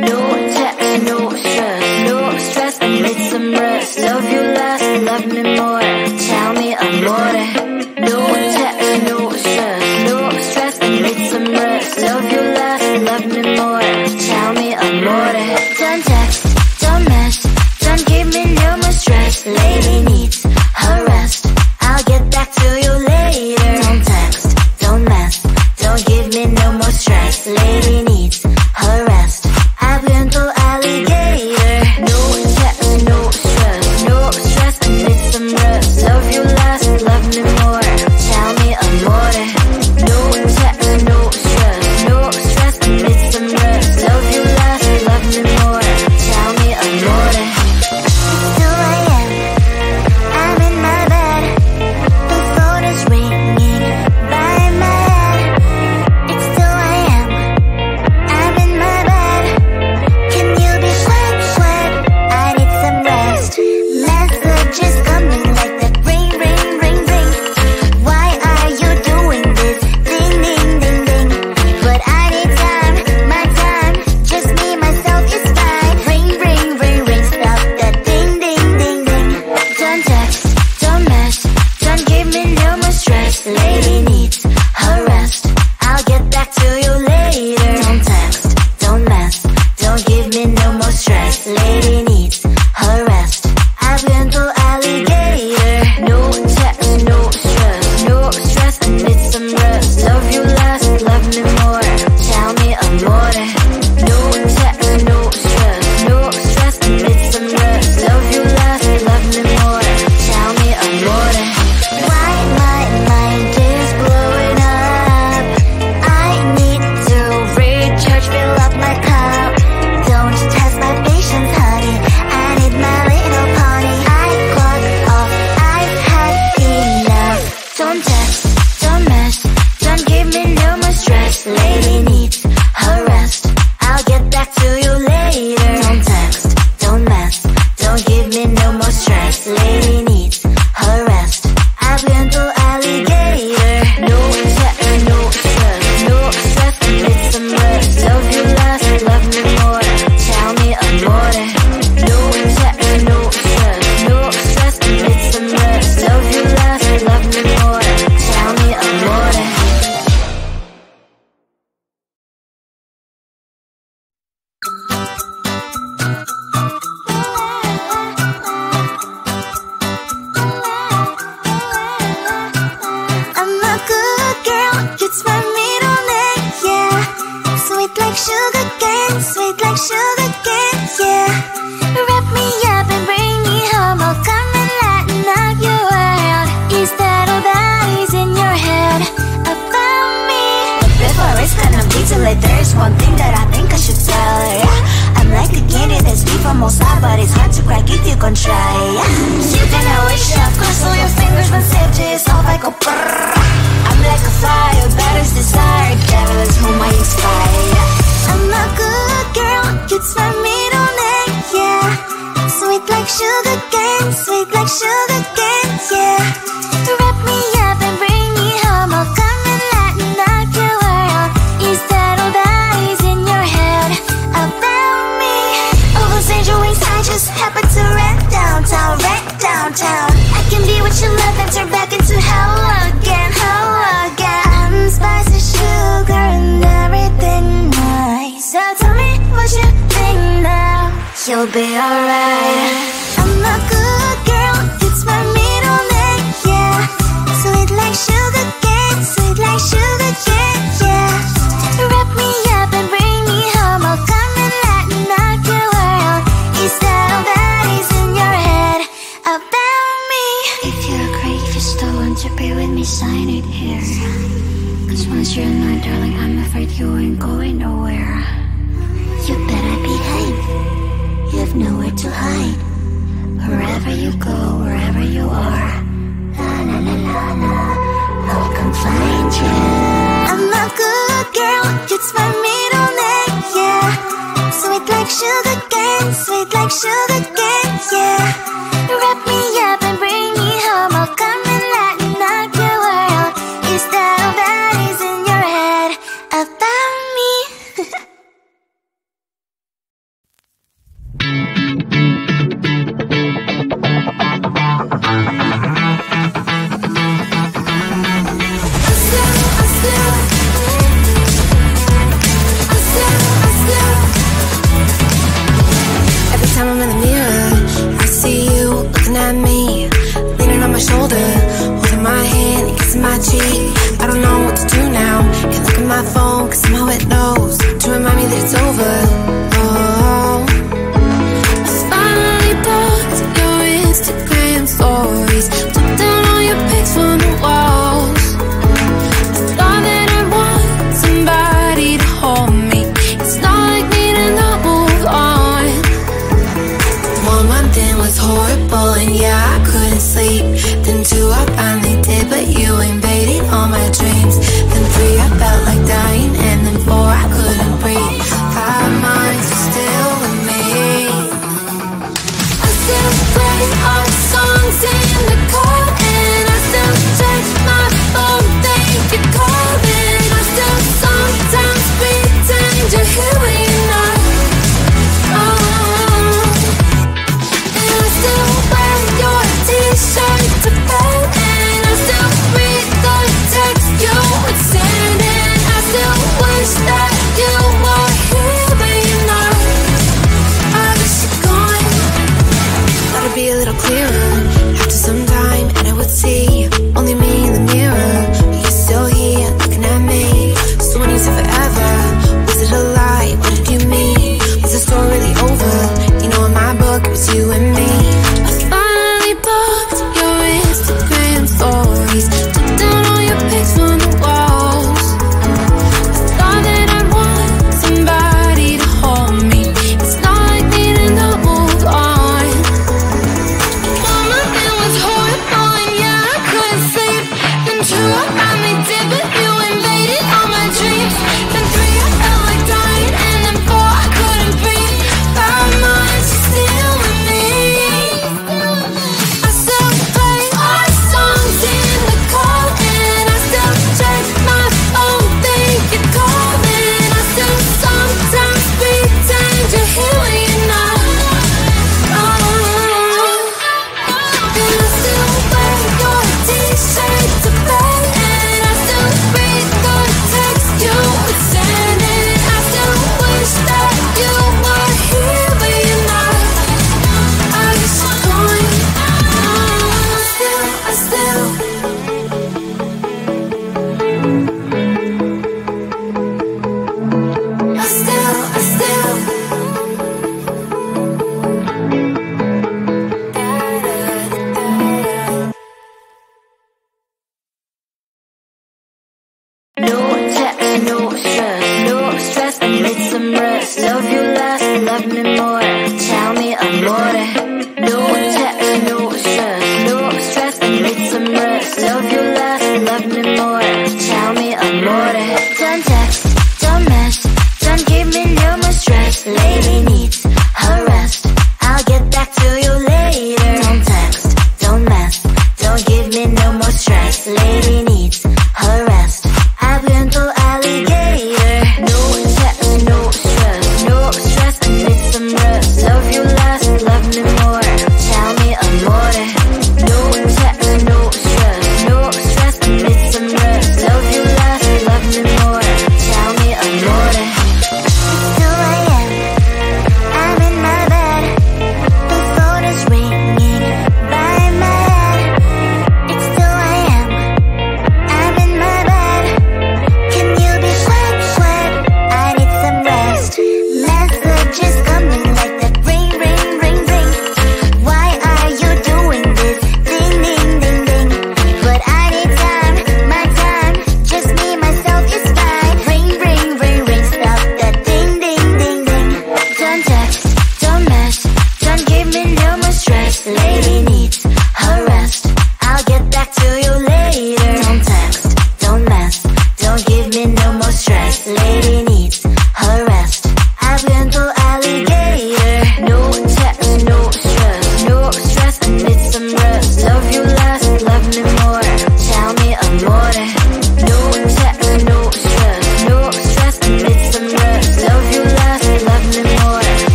No text, no stress, no stress, I need some rest. Love you less, love me more, tell me amore. No text, no stress, no stress, I need some rest. Love you less, love me more, tell me amore. Don't text, don't mess, don't give me no more stress. Lady needs her rest, I'll get back to you later. Don't text, don't mess, don't give me no more stress. Lady needs her rest, I've been to alligator. No text, no stress, no stress, I need some rest. Love you less, love me more, tell me amore. No text, no stress, no stress, I need some rest. Love you less, love me more, tell me amore. It's 2 a.m., I'm in my bed, the phone is ringing by my head. It's 2 a.m., I'm in my bed, can you be sweet? I need some rest. Messages coming like that, ring, ring, ring, ring. Why are you doing this? Ding, ding, ding, ding. But I need time, my time, just me, myself is fine. Ring, ring, ring, ring, stop that ding, ding, ding, ding. Don't text, don't mess, don't give me no more stress. Lady needs her rest, I'll get back to you later. Don't text, don't mess, don't give me no more stress. Lady needs her rest, I've been to alligator. No text, no stress, no stress, I need some rest. Love you less, love me more, tell me amore. No text, no stress, no stress, I need some rest. Love you less, love me more, tell me amore. Why my mind is blowing up, I need to recharge, fill up my cup. Don't test my patience, honey, I need my little pony. I clock off, I've had enough. Don't text, don't mess, don't give me no more stress. Lady needs her rest, I'll get back to you later. Don't text, don't mess, don't give me no more stress. Lady needs her rest, I've been to alligator. No text, no stress, no stress, I need some rest. Love you less, love me more, tell me amore. No text, no stress, no stress, I need some rest. Love you less, love me more, tell me amore. I'm a good girl, it's my middle name, yeah. Sweet like sugar cane, sweet like sugar cane, yeah. Wrap me up and bring me home, I'll come and lighten up your world. Is that all that is in your head about me? Before it's gonna be too late, there's one thing that I think I should tell her, yeah. I'm like a candy that's deep from outside, but it's hard to crack if you can try, yeah. You can always shove, cross all your fingers when safety is off, I go brrrr. I'm like a fire, batter's desire, devil is whom I inspire, yeah. I'm a good girl, it's my middle name, yeah. Sweet like sugar cane, sweet like sugar cane, yeah. Wrap me up and bring me home, I'll come and lighten up your world. Is that all that is in your head about me? Overstage your wings, I just happen to rent downtown, rent downtown. I can be what you love and turn back into hell again, hell again. I'm spicy sugar and everything nice. So tell me what you think now, you'll be alright. I'm a good girl, it's my middle name, yeah. Sweet like sugar cane, sweet like sugar cane, yeah. Wrap me up and bring me home, I'll come and lighten up your world. Is that all that is in your head about me? If you're great, if you still want to be with me, sign it here. Cause once you're in line, darling, I'm afraid you ain't going nowhere. You better behave, you have nowhere to hide. Wherever you go, wherever you are, la la la la la, I'll come find you. I'm a good girl, it's my middle name, yeah. Sweet like sugar cane, sweet like sugar cane, yeah. Wrap me up and bring me home, I'll come and lighten up your world. Is that all that is in your head about me?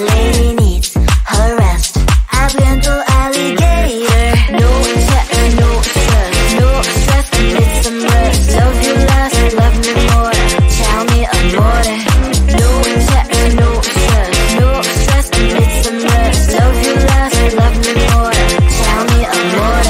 lady needs her rest. I've learned to alligator. No text, no stress, no stress. Need some rest. Love you less, love me more. Tell me amore. No text, no stress, no stress. Need some rest. Love you less, love me more. Tell me amore.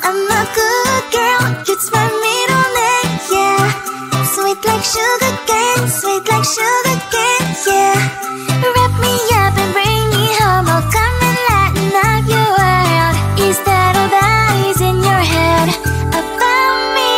I'm a good girl, it's my middle name, yeah. Sweet like sugar cane, sweet like sugar cane, yeah. Wrap me up and bring me home, I'll come and lighten up your world. Is that all that is in your head about me?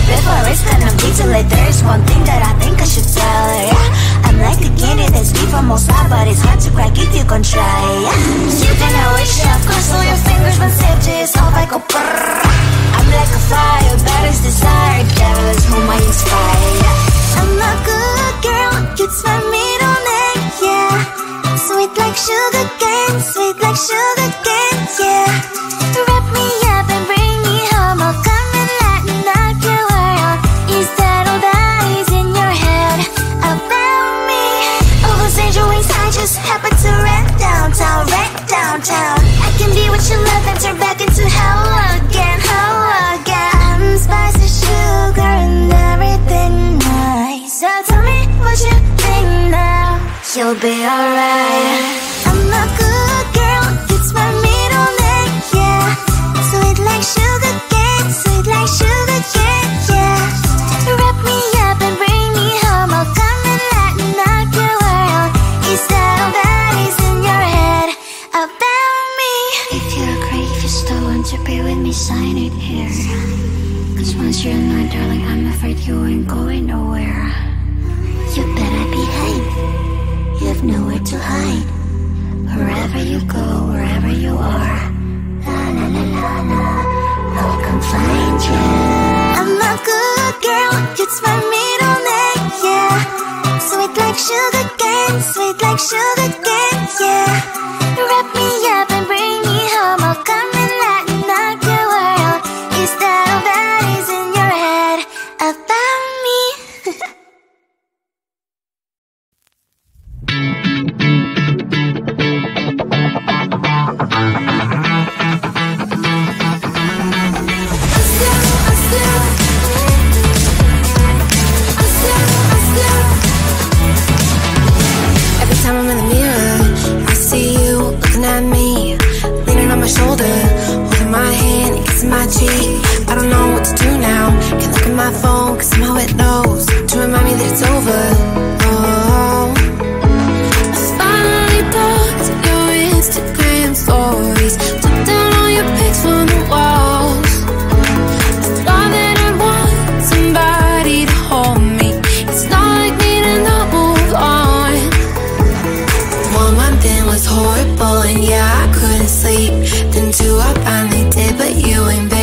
Before it's gonna be too late, there's one thing that I think I should tell her, yeah. I'm like a candy that's sweet from all sides, but it's hard to crack if you gon' try, yeah. You can always shove, cross all your fingers when safety is off, I go brrrr. I'm like a fire, that is desire, devil is whom I inspire, yeah. I'm a good girl, it's my middle name, yeah. Sweet like sugar cane, sweet like sugar cane, yeah. Wrap me up and bring me home, I'll come and lighten up your world. Is that all that is in your head about me? Overstage your wings, I just happen to rent downtown, I can be what you love and turn back into hell again, I'm spicy sugar and everything nice. So tell me what you think now, you'll be alright. I'm a good girl, it's my middle name, yeah. Sweet like sugar cane, sweet like sugar cane, yeah. Wrap me up and bring me home, I'll come and lighten up your world. Is that all that is in your head about me? If you're great, if you still want to be with me, sign it here. Cause once you're in line, darling, I'm afraid you ain't going nowhere. You better behave, you have nowhere to hide. Wherever you go, wherever you are, la la la la la, I'll come find you. I'm a good girl, it's my middle name, yeah. Sweet like sugar cane, sweet like sugar cane, yeah. Wrap me up and bring me home, I'll come and lighten up your world. Is that all that is in your head about me? Every time I'm in the mirror, I see you looking at me, leaning on my shoulder, holding my hand, kissing my cheek. I don't know what to do now. Can't look at my phone, cause somehow it knows to remind me that it's over. Oh, I finally looked at your Instagram stories, took down all your pics on the walls. I thought that I want somebody to hold me. It's not like me to not move on. 1 month in was horrible, and yeah, I couldn't sleep. Then 2, I finally did, but you ain't back.